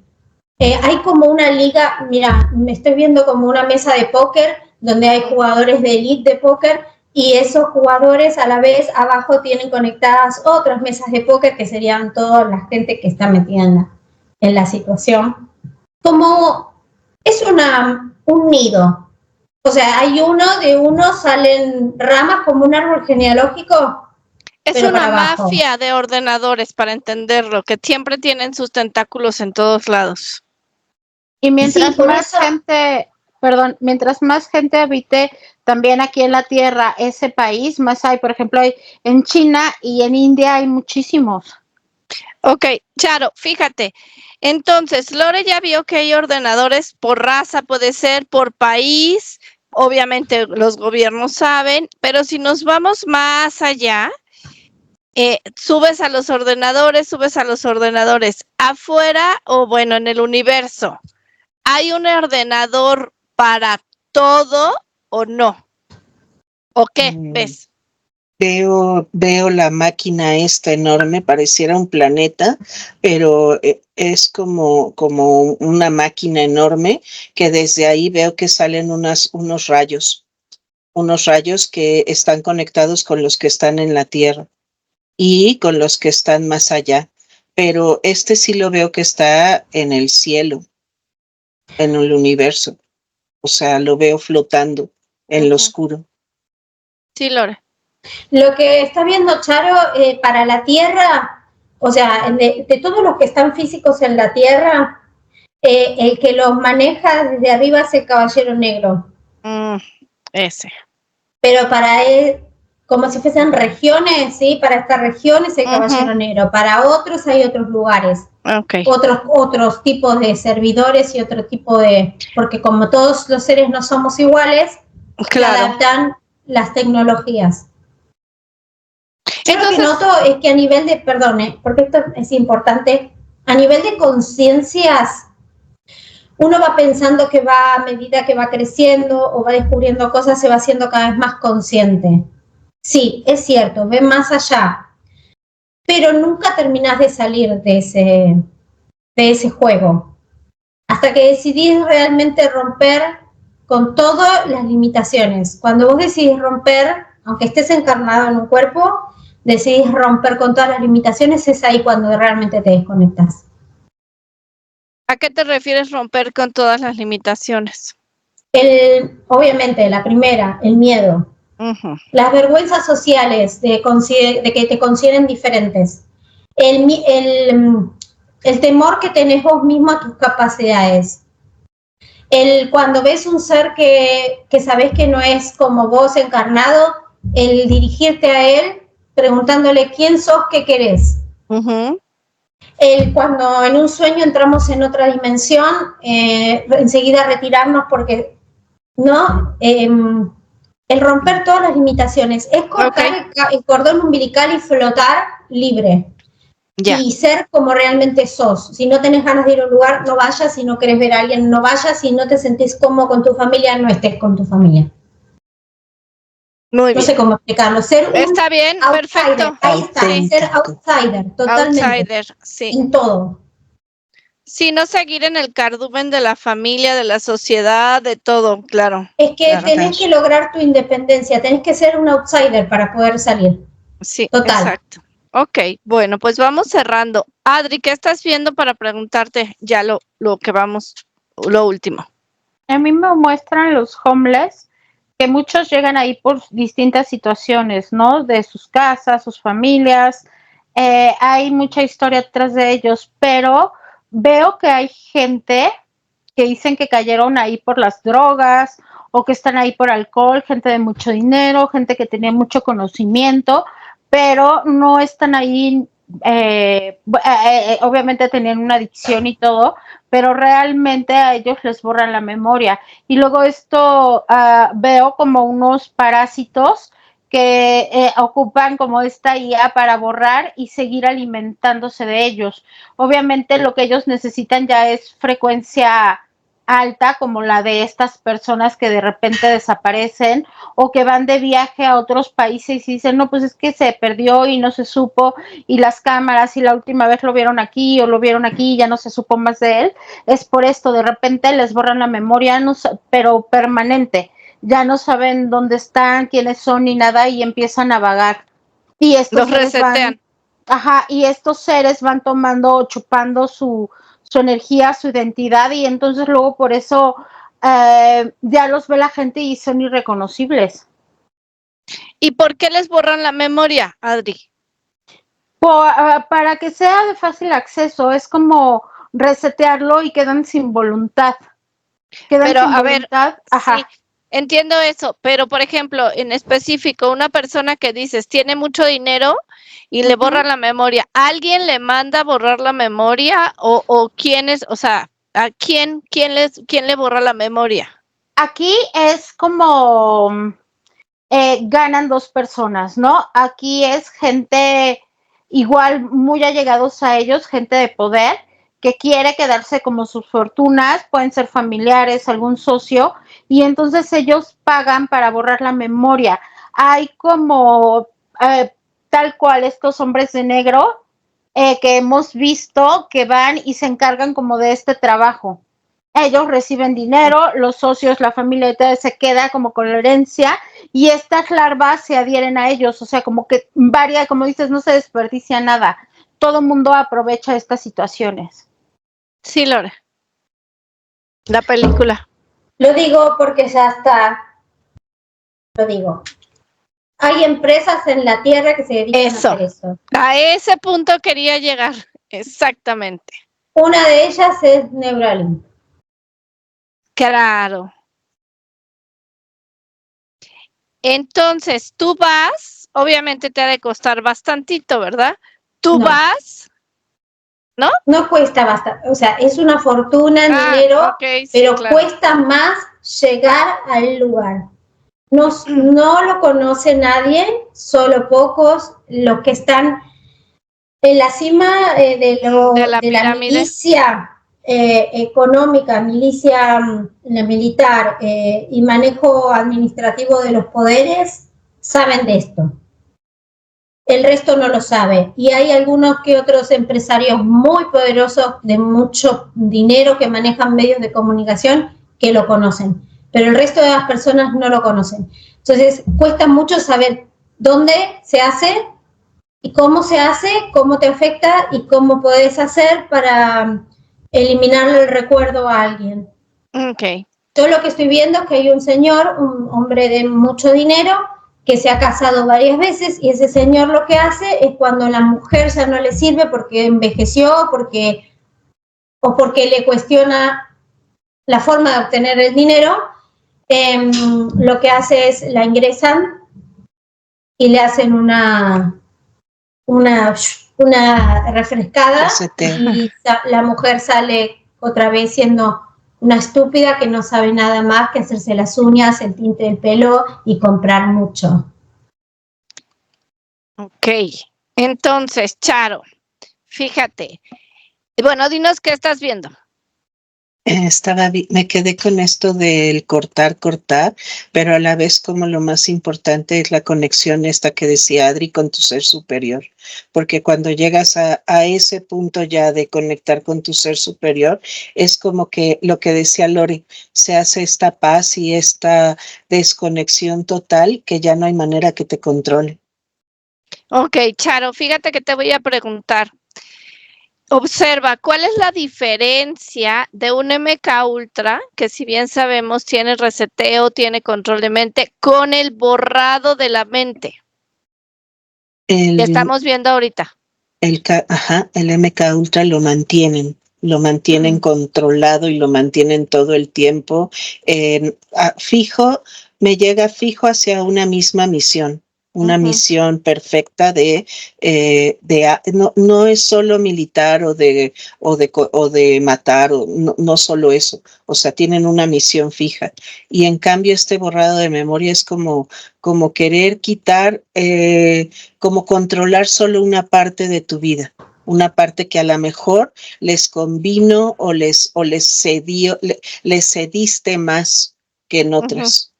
[SPEAKER 2] Hay como una liga, mira, me estoy viendo como una mesa de póker donde hay jugadores de elite de póker, y esos jugadores a la vez abajo tienen conectadas otras mesas de póker que serían toda la gente que está metida en la situación. Como es un nido, o sea, de uno salen ramas como un árbol genealógico.
[SPEAKER 1] Es una mafia de ordenadores, para entenderlo, que siempre tienen sus tentáculos en todos lados.
[SPEAKER 4] Y mientras mientras más gente habite también aquí en la Tierra ese país, más hay. Por ejemplo, hay en China y en India hay muchísimos.
[SPEAKER 1] Ok, Charo, fíjate. Entonces, Lore ya vio que hay ordenadores por raza, puede ser por país. Obviamente los gobiernos saben, pero si nos vamos más allá, subes a los ordenadores. Afuera, o bueno, en el universo, ¿hay un ordenador para todo o no? ¿O qué ves?
[SPEAKER 3] Veo la máquina esta enorme, pareciera un planeta, pero es como una máquina enorme, que desde ahí veo que salen unos rayos que están conectados con los que están en la Tierra y con los que están más allá. Pero este sí lo veo que está en el cielo, en el universo. O sea, lo veo flotando en lo oscuro.
[SPEAKER 1] Sí, Lore.
[SPEAKER 2] Lo que está viendo Charo, para la Tierra, o sea, de todos los que están físicos en la Tierra, El que los maneja desde arriba es el caballero negro.
[SPEAKER 1] Ese.
[SPEAKER 2] Pero para él, como si fuesen regiones, ¿sí? Para esta región es el caballero negro. Para otros hay otros lugares.
[SPEAKER 1] Okay.
[SPEAKER 2] Otros tipos de servidores y otro tipo de... Porque como todos los seres no somos iguales, claro, se adaptan las tecnologías. Yo lo que noto es que a nivel de... Perdón, porque esto es importante. A nivel de conciencias, uno va pensando que va a medida que va creciendo o va descubriendo cosas, se va haciendo cada vez más consciente. Sí, es cierto, ve más allá. Pero nunca terminás de salir de ese juego. Hasta que decidís realmente romper con todas las limitaciones. Cuando vos decidís romper, aunque estés encarnado en un cuerpo, decidís romper con todas las limitaciones, es ahí cuando realmente te desconectas.
[SPEAKER 1] ¿A qué te refieres romper con todas las limitaciones?
[SPEAKER 2] Obviamente, la primera, el miedo. Las vergüenzas sociales de que te consideren diferentes. El temor que tenés vos mismo a tus capacidades. Cuando ves un ser que sabés que no es como vos encarnado, el dirigirte a él preguntándole quién sos, qué querés. Cuando en un sueño entramos en otra dimensión, enseguida retirarnos porque no, el romper todas las limitaciones es cortar el cordón umbilical y flotar libre. Y ser como realmente sos. Si no tenés ganas de ir a un lugar, no vayas. Si no querés ver a alguien, no vayas. Si no te sentís cómodo con tu familia, no estés con tu familia.
[SPEAKER 1] Muy bien.
[SPEAKER 2] No sé cómo explicarlo.
[SPEAKER 1] Está bien, outsider. Perfecto.
[SPEAKER 2] Ahí está, ser outsider, totalmente.
[SPEAKER 1] Outsider, sí.
[SPEAKER 2] En todo.
[SPEAKER 1] Sí, no seguir en el cardumen de la familia, de la sociedad, de todo, claro.
[SPEAKER 2] Es que tenés que lograr tu independencia, tenés que ser un outsider para poder salir.
[SPEAKER 1] Sí, total. Exacto. Ok, bueno, pues vamos cerrando. Adri, ¿qué estás viendo para preguntarte ya lo último?
[SPEAKER 4] A mí me muestran los homeless, que muchos llegan ahí por distintas situaciones, ¿no? De sus casas, sus familias, hay mucha historia detrás de ellos, pero veo que hay gente que dicen que cayeron ahí por las drogas o que están ahí por alcohol, gente de mucho dinero, gente que tenía mucho conocimiento, pero no están ahí, obviamente tenían una adicción y todo, pero realmente a ellos les borran la memoria. Y luego esto veo como unos parásitos que ocupan como esta IA para borrar y seguir alimentándose de ellos. Obviamente lo que ellos necesitan ya es frecuencia alta, como la de estas personas que de repente desaparecen o que van de viaje a otros países y dicen, no, pues es que se perdió y no se supo, y las cámaras y la última vez lo vieron aquí o lo vieron aquí y ya no se supo más de él. Es por esto, de repente les borran la memoria, pero permanente. Ya no saben dónde están, quiénes son ni nada y empiezan a vagar. Y estos
[SPEAKER 1] los resetean.
[SPEAKER 4] Y estos seres van tomando, chupando su energía, su identidad, y entonces luego por eso ya los ve la gente y son irreconocibles.
[SPEAKER 1] ¿Y por qué les borran la memoria, Adri?
[SPEAKER 4] Para que sea de fácil acceso, es como resetearlo y quedan sin voluntad.
[SPEAKER 1] Pero a ver, sí, entiendo eso, pero por ejemplo, en específico, una persona que dices tiene mucho dinero y le borra la memoria, ¿alguien le manda a borrar la memoria o quién es, o sea, a quién le borra la memoria?
[SPEAKER 4] Aquí es como ganan dos personas, ¿no? Aquí es gente igual muy allegados a ellos, gente de poder, que quiere quedarse como sus fortunas, pueden ser familiares, algún socio, y entonces ellos pagan para borrar la memoria. Hay como tal cual estos hombres de negro que hemos visto que van y se encargan como de este trabajo. Ellos reciben dinero, los socios, la familia de todo se queda como con la herencia y estas larvas se adhieren a ellos, o sea, como que varía, como dices, no se desperdicia nada. Todo el mundo aprovecha estas situaciones.
[SPEAKER 1] Sí, Lore. La película.
[SPEAKER 2] Lo digo porque ya está. Lo digo. Hay empresas en la tierra que se dedican a hacer eso.
[SPEAKER 1] A ese punto quería llegar, exactamente.
[SPEAKER 2] Una de ellas es Neuralink.
[SPEAKER 1] Claro. Entonces, tú vas, obviamente te ha de costar bastantito, ¿verdad? Tú vas, ¿no?
[SPEAKER 2] No cuesta bastante, o sea, es una fortuna en dinero,
[SPEAKER 1] okay, sí,
[SPEAKER 2] pero
[SPEAKER 1] claro.
[SPEAKER 2] cuesta más llegar al lugar. No lo conoce nadie, solo pocos, los que están en la cima de la milicia económica, milicia militar y manejo administrativo de los poderes, saben de esto. El resto no lo sabe. Y hay algunos que otros empresarios muy poderosos de mucho dinero que manejan medios de comunicación que lo conocen. Pero el resto de las personas no lo conocen. Entonces, cuesta mucho saber dónde se hace y cómo se hace, cómo te afecta y cómo puedes hacer para eliminarle el recuerdo a alguien.
[SPEAKER 1] Okay.
[SPEAKER 2] Yo lo que estoy viendo es que hay un señor, un hombre de mucho dinero, que se ha casado varias veces y ese señor lo que hace es cuando la mujer ya no le sirve porque envejeció o porque le cuestiona la forma de obtener el dinero, lo que hace es la ingresan y le hacen una refrescada y la mujer sale otra vez siendo una estúpida que no sabe nada más que hacerse las uñas, el tinte del pelo y comprar mucho.
[SPEAKER 1] Ok, entonces, Charo, fíjate. Bueno, dinos qué estás viendo.
[SPEAKER 3] Me quedé con esto del cortar, pero a la vez como lo más importante es la conexión esta que decía Adri con tu ser superior, porque cuando llegas a ese punto ya de conectar con tu ser superior, es como que lo que decía Lori, se hace esta paz y esta desconexión total que ya no hay manera que te controle.
[SPEAKER 1] Ok, Charo, fíjate que te voy a preguntar. Observa, ¿cuál es la diferencia de un MK Ultra, que si bien sabemos tiene reseteo, tiene control de mente, con el borrado de la mente? Que estamos viendo ahorita.
[SPEAKER 3] El MK Ultra lo mantienen controlado y lo mantienen todo el tiempo. Me llega fijo hacia una misma misión. Una misión perfecta no es solo militar o de matar, no solo eso, o sea, tienen una misión fija. Y en cambio este borrado de memoria es como querer quitar, como controlar solo una parte de tu vida, una parte que a lo mejor les convino o les cediste más que en otras.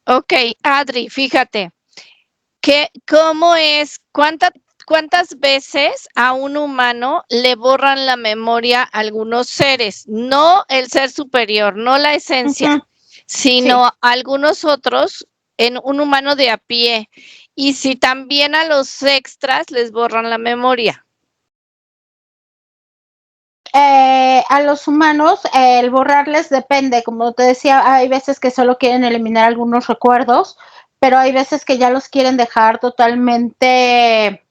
[SPEAKER 1] Ok, Adri, fíjate. ¿Cómo es? ¿Cuántas veces a un humano le borran la memoria a algunos seres? No el ser superior, no la esencia, sino algunos otros en un humano de a pie. Y si también a los extras les borran la memoria.
[SPEAKER 4] A los humanos, el borrarles depende, como te decía, hay veces que solo quieren eliminar algunos recuerdos, pero hay veces que ya los quieren dejar totalmente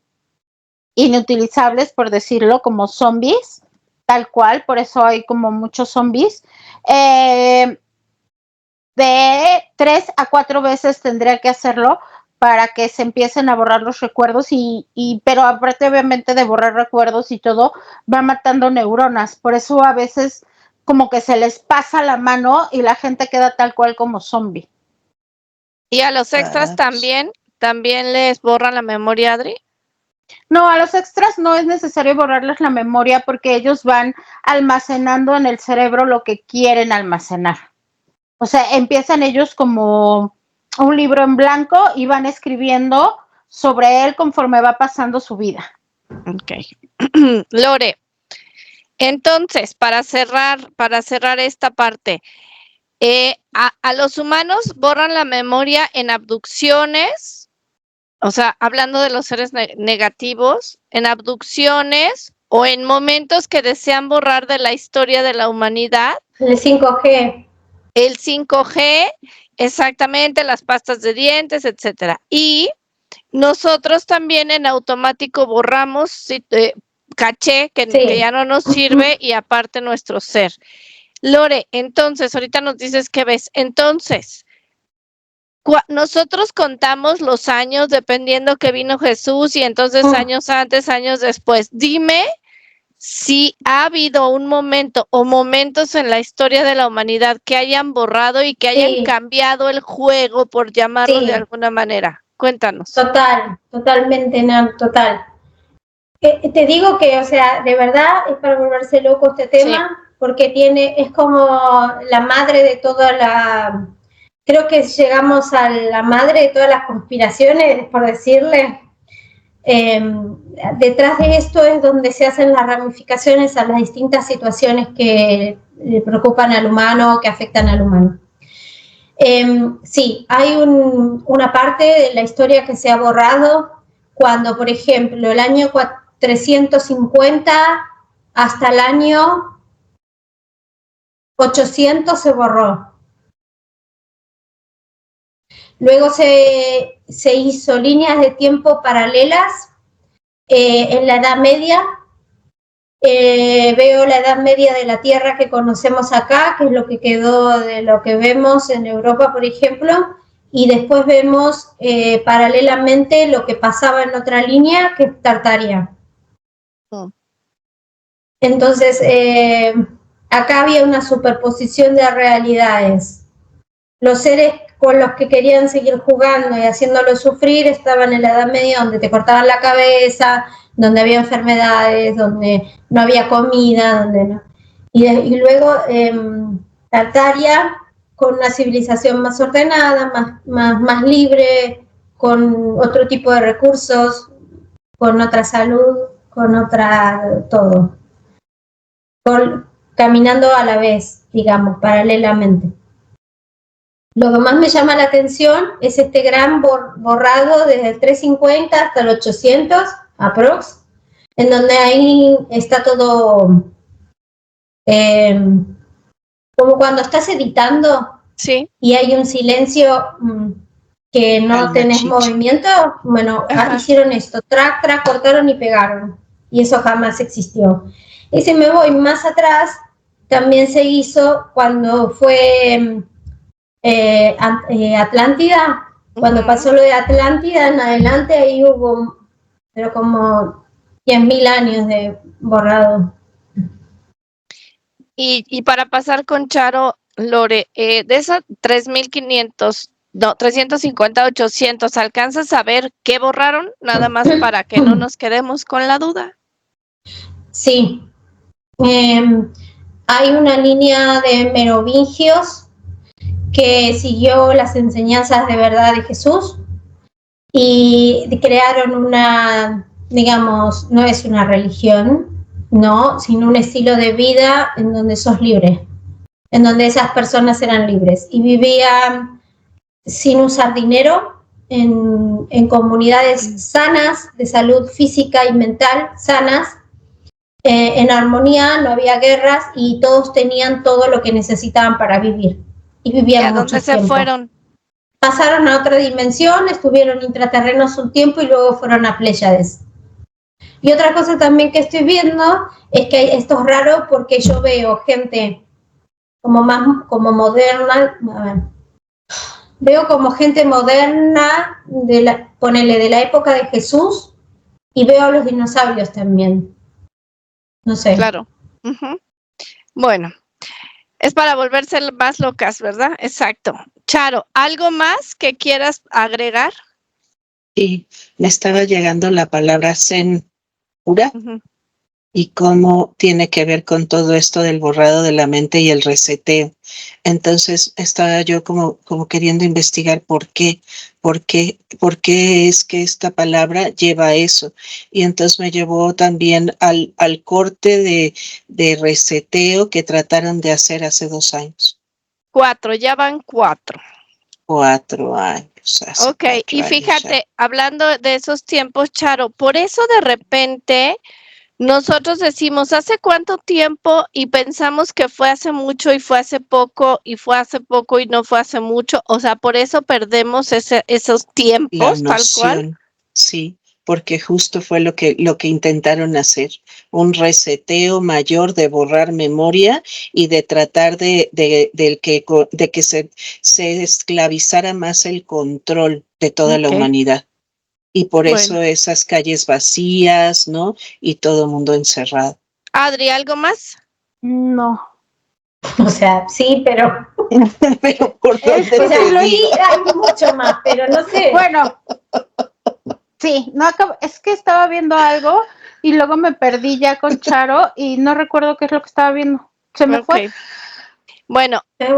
[SPEAKER 4] inutilizables, por decirlo, como zombies, tal cual, por eso hay como muchos zombies. De 3 a 4 veces tendría que hacerlo para que se empiecen a borrar los recuerdos pero aparte obviamente de borrar recuerdos y todo, va matando neuronas, por eso a veces como que se les pasa la mano y la gente queda tal cual como zombie.
[SPEAKER 1] ¿Y a los extras también les borran la memoria, Adri?
[SPEAKER 4] No, a los extras no es necesario borrarles la memoria porque ellos van almacenando en el cerebro lo que quieren almacenar. O sea, empiezan ellos como un libro en blanco y van escribiendo sobre él conforme va pasando su vida.
[SPEAKER 1] Ok. Lore, entonces, para cerrar esta parte, a los humanos borran la memoria en abducciones, o sea, hablando de los seres negativos, en abducciones o en momentos que desean borrar de la historia de la humanidad.
[SPEAKER 2] El 5G.
[SPEAKER 1] El 5G, exactamente, las pastas de dientes, etcétera. Y nosotros también en automático borramos caché que ya no nos sirve y aparte nuestro ser. Lore, entonces, ahorita nos dices qué ves. Entonces, nosotros contamos los años dependiendo que vino Jesús y entonces años antes, años después. Dime si ha habido un momento o momentos en la historia de la humanidad que hayan borrado y que hayan cambiado el juego, por llamarlo de alguna manera. Cuéntanos.
[SPEAKER 2] Totalmente, total. Te digo que, o sea, de verdad es para volverse loco este tema, porque es como la madre de toda la... Creo que llegamos a la madre de todas las conspiraciones, por decirle. Detrás de esto es donde se hacen las ramificaciones a las distintas situaciones que le preocupan al humano, que afectan al humano. Sí, hay una parte de la historia que se ha borrado cuando, por ejemplo, el año 350 hasta el año 800 se borró. Luego se hizo líneas de tiempo paralelas en la Edad Media. Veo la Edad Media de la Tierra que conocemos acá, que es lo que quedó de lo que vemos en Europa, por ejemplo, y después vemos paralelamente lo que pasaba en otra línea, que es Tartaria. Entonces, acá había una superposición de realidades. Los seres con los que querían seguir jugando y haciéndolo sufrir estaban en la Edad Media, donde te cortaban la cabeza, donde había enfermedades, donde no había comida, donde no. Y luego Tartaria, con una civilización más ordenada, más libre, con otro tipo de recursos, con otra salud, con otra todo. Caminando a la vez, digamos, paralelamente. Lo que más me llama la atención es este gran borrado desde el 350 hasta el 800, aprox, en donde ahí está todo como cuando estás editando y hay un silencio que no tenés movimiento. Bueno, hicieron esto, track, cortaron y pegaron, y eso jamás existió. Y si me voy más atrás, también se hizo cuando fue Atlántida. Cuando pasó lo de Atlántida en adelante, ahí hubo pero como 10.000 años de borrado.
[SPEAKER 1] Y para pasar con Charo, Lore, de esos 3.500, no, 350, 800, ¿alcanzas a ver qué borraron? Nada más para que no nos quedemos con la duda.
[SPEAKER 2] Sí. Hay una línea de merovingios que siguió las enseñanzas de verdad de Jesús y crearon una, digamos, no es una religión, no, sino un estilo de vida en donde sos libre, en donde esas personas eran libres y vivían sin usar dinero en comunidades sanas, de salud física y mental sanas, en armonía, no había guerras y todos tenían todo lo que necesitaban para vivir. Y vivían
[SPEAKER 1] ¿Y a dónde se fueron?
[SPEAKER 2] Pasaron a otra dimensión, estuvieron intraterrenos un tiempo y luego fueron a Pléyades. Y otra cosa también que estoy viendo es que esto es raro porque yo veo gente como moderna, a ver, veo como gente moderna, ponele de la época de Jesús, y veo a los dinosaurios también. No sé.
[SPEAKER 1] Claro. Bueno, es para volverse más locas, ¿verdad? Exacto. Charo, ¿algo más que quieras agregar?
[SPEAKER 3] Sí, me estaba llegando la palabra Zen pura y cómo tiene que ver con todo esto del borrado de la mente y el reseteo. Entonces estaba yo como queriendo investigar por qué es que esta palabra lleva a eso. Y entonces me llevó también al corte de reseteo que trataron de hacer hace 2 años.
[SPEAKER 1] 4, ya van 4.
[SPEAKER 3] 4 años.
[SPEAKER 1] Ok, y fíjate, hablando de esos tiempos, Charo, por eso de repente nosotros decimos, ¿hace cuánto tiempo? Y pensamos que fue hace mucho y fue hace poco y fue hace poco y no fue hace mucho. O sea, por eso perdemos esos tiempos, tal cual.
[SPEAKER 3] Sí, porque justo fue lo que intentaron hacer, un reseteo mayor de borrar memoria y de tratar de que se esclavizara más el control de toda la humanidad. Y por eso esas calles vacías, ¿no? Y todo el mundo encerrado.
[SPEAKER 1] Adri, ¿algo más?
[SPEAKER 4] No.
[SPEAKER 2] O sea, sí, pero...
[SPEAKER 3] pero ¿por dónde
[SPEAKER 2] o sea, sí, hay mucho más, pero no sé.
[SPEAKER 4] Bueno, sí, no es que estaba viendo algo y luego me perdí ya con Charo y no recuerdo qué es lo que estaba viendo. Se me fue.
[SPEAKER 1] Bueno,
[SPEAKER 2] le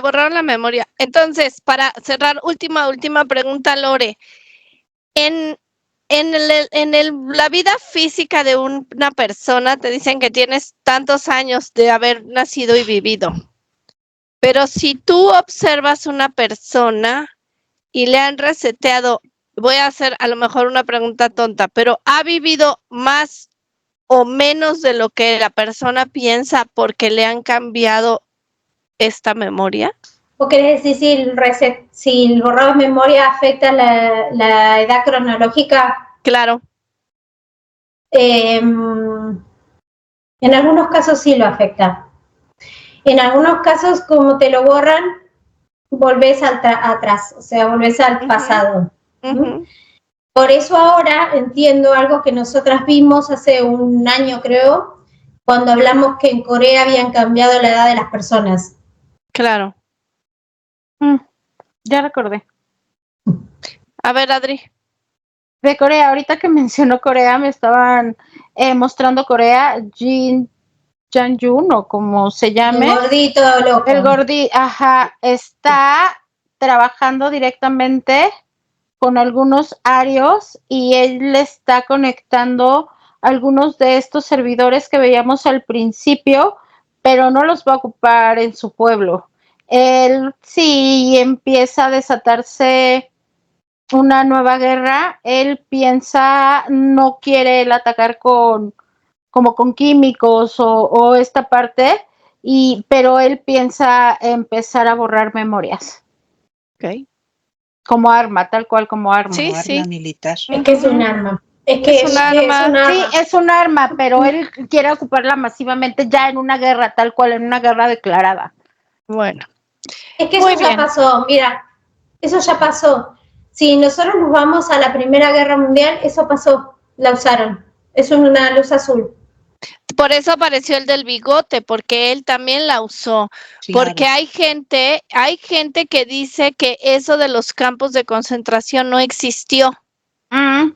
[SPEAKER 1] borraron la memoria. Entonces, para cerrar, última pregunta, Lore. En la vida física de una persona te dicen que tienes tantos años de haber nacido y vivido. Pero si tú observas una persona y le han reseteado, voy a hacer a lo mejor una pregunta tonta, pero ¿ha vivido más o menos de lo que la persona piensa porque le han cambiado esta memoria?
[SPEAKER 2] ¿O querés decir si el borrado de memoria afecta la edad cronológica?
[SPEAKER 1] Claro.
[SPEAKER 2] En algunos casos sí lo afecta. En algunos casos, como te lo borran, volvés atrás, o sea, volvés al pasado. Por eso ahora entiendo algo que nosotras vimos hace un año, creo, cuando hablamos que en Corea habían cambiado la edad de las personas.
[SPEAKER 1] Claro.
[SPEAKER 4] Ya recordé.
[SPEAKER 1] A ver, Adri.
[SPEAKER 4] De Corea, ahorita que mencionó Corea, me estaban mostrando Corea, Jin Jang-jun, o como se llame.
[SPEAKER 2] El gordito loco.
[SPEAKER 4] El gordito, ajá, está trabajando directamente con algunos arios y él está conectando algunos de estos servidores que veíamos al principio, pero no los va a ocupar en su pueblo. Él sí empieza a desatarse una nueva guerra, él piensa, no quiere el atacar como con químicos o esta parte, pero él piensa empezar a borrar memorias.
[SPEAKER 1] Okay.
[SPEAKER 4] Como arma, tal cual como arma.
[SPEAKER 3] Sí, arma militar.
[SPEAKER 2] Es que es un arma. Es un arma.
[SPEAKER 4] Sí, es un arma, pero él quiere ocuparla masivamente ya en una guerra, tal cual, en una guerra declarada.
[SPEAKER 1] Bueno.
[SPEAKER 2] Es que eso ya pasó, mira, eso ya pasó. Si nosotros nos vamos a la Primera Guerra Mundial, eso pasó, la usaron. Es una luz azul.
[SPEAKER 1] Por eso apareció el del bigote, porque él también la usó. Claro. Porque hay gente que dice que eso de los campos de concentración no existió.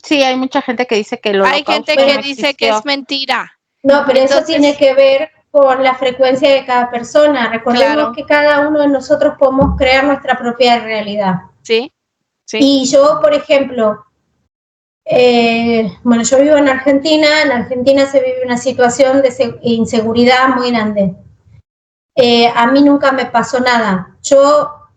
[SPEAKER 4] Sí, hay mucha gente que dice que
[SPEAKER 1] hay gente que dice que es mentira.
[SPEAKER 2] No, pero entonces, eso tiene que ver con la frecuencia de cada persona. Recordemos que cada uno de nosotros podemos crear nuestra propia realidad.
[SPEAKER 1] Sí, sí.
[SPEAKER 2] Y yo, por ejemplo, bueno, yo vivo en Argentina se vive una situación de inseguridad muy grande. A mí nunca me pasó nada. Yo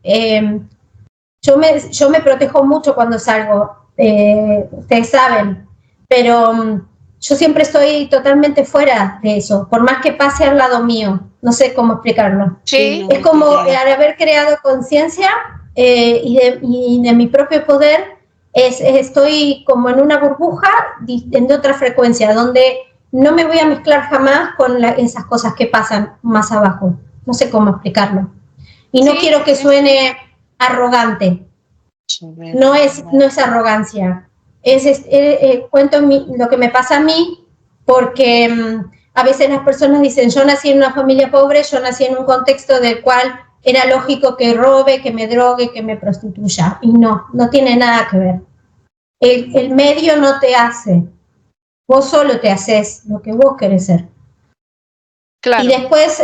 [SPEAKER 2] me protejo mucho cuando salgo, ustedes saben, pero yo siempre estoy totalmente fuera de eso, por más que pase al lado mío, no sé cómo explicarlo.
[SPEAKER 1] Sí.
[SPEAKER 2] Es como al haber creado conciencia y de mi propio poder, estoy como en una burbuja de otra frecuencia, donde no me voy a mezclar jamás con esas cosas que pasan más abajo. No sé cómo explicarlo. Y no quiero que suene arrogante. No es arrogancia. Cuento lo que me pasa a mí, porque a veces las personas dicen, yo nací en una familia pobre, yo nací en un contexto del cual era lógico que robe, que me drogue, que me prostituya. Y no tiene nada que ver. El medio no te hace. Vos solo te haces lo que vos querés ser.
[SPEAKER 1] Claro.
[SPEAKER 2] Y después,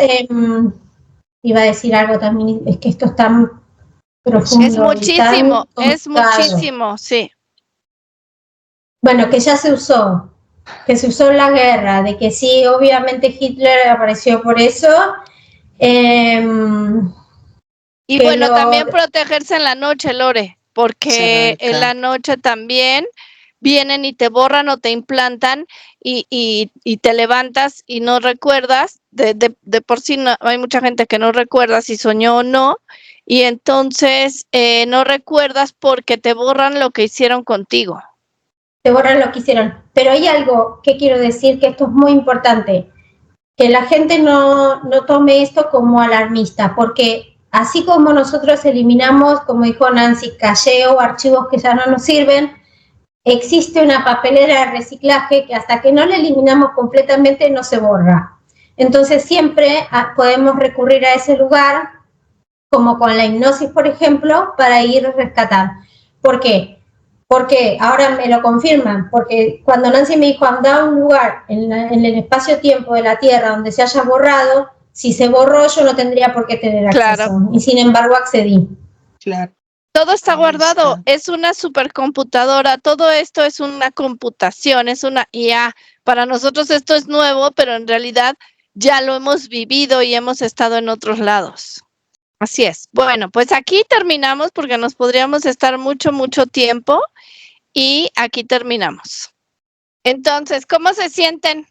[SPEAKER 2] iba a decir algo también, es que esto es tan profundo.
[SPEAKER 1] Es muchísimo, sí.
[SPEAKER 2] Bueno, que ya se usó en la guerra, de que sí, obviamente Hitler apareció por eso.
[SPEAKER 1] Y bueno, también protegerse en la noche, Lore, porque en la noche también vienen y te borran o te implantan y te levantas y no recuerdas, de por sí no, hay mucha gente que no recuerda si soñó o no, y entonces no recuerdas porque te borran lo que hicieron contigo.
[SPEAKER 2] te borran lo que hicieron. Pero hay algo que quiero decir, que esto es muy importante, que la gente no tome esto como alarmista, porque así como nosotros eliminamos, como dijo Nancy, caché o archivos que ya no nos sirven, existe una papelera de reciclaje que hasta que no la eliminamos completamente no se borra. Entonces siempre podemos recurrir a ese lugar, como con la hipnosis, por ejemplo, para ir a rescatar. ¿Por qué? Porque ahora me lo confirman, porque cuando Nancy me dijo, anda a un lugar en el espacio-tiempo de la Tierra donde se haya borrado, si se borró yo no tendría por qué tener acceso. Claro. Y sin embargo accedí.
[SPEAKER 3] Claro.
[SPEAKER 1] Todo está guardado, es una supercomputadora, todo esto es una computación, es una IA. Para nosotros esto es nuevo, pero en realidad ya lo hemos vivido y hemos estado en otros lados. Así es. Bueno, pues aquí terminamos porque nos podríamos estar mucho tiempo y aquí terminamos. Entonces, ¿cómo se sienten?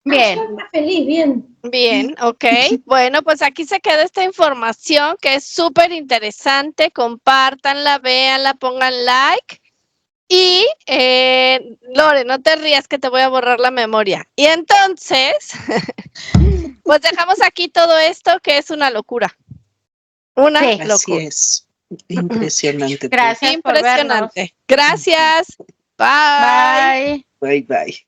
[SPEAKER 2] Bien. Estoy feliz, bien.
[SPEAKER 1] Bien, ok. Bueno, pues aquí se queda esta información que es súper interesante. Compártanla, véanla, pongan like. Y, Lore, no te rías que te voy a borrar la memoria. Y entonces, pues dejamos aquí todo esto que es una locura. Una locura.
[SPEAKER 3] Así es. Impresionante.
[SPEAKER 4] Gracias.
[SPEAKER 1] Impresionante. Gracias. Bye.
[SPEAKER 3] Bye, bye.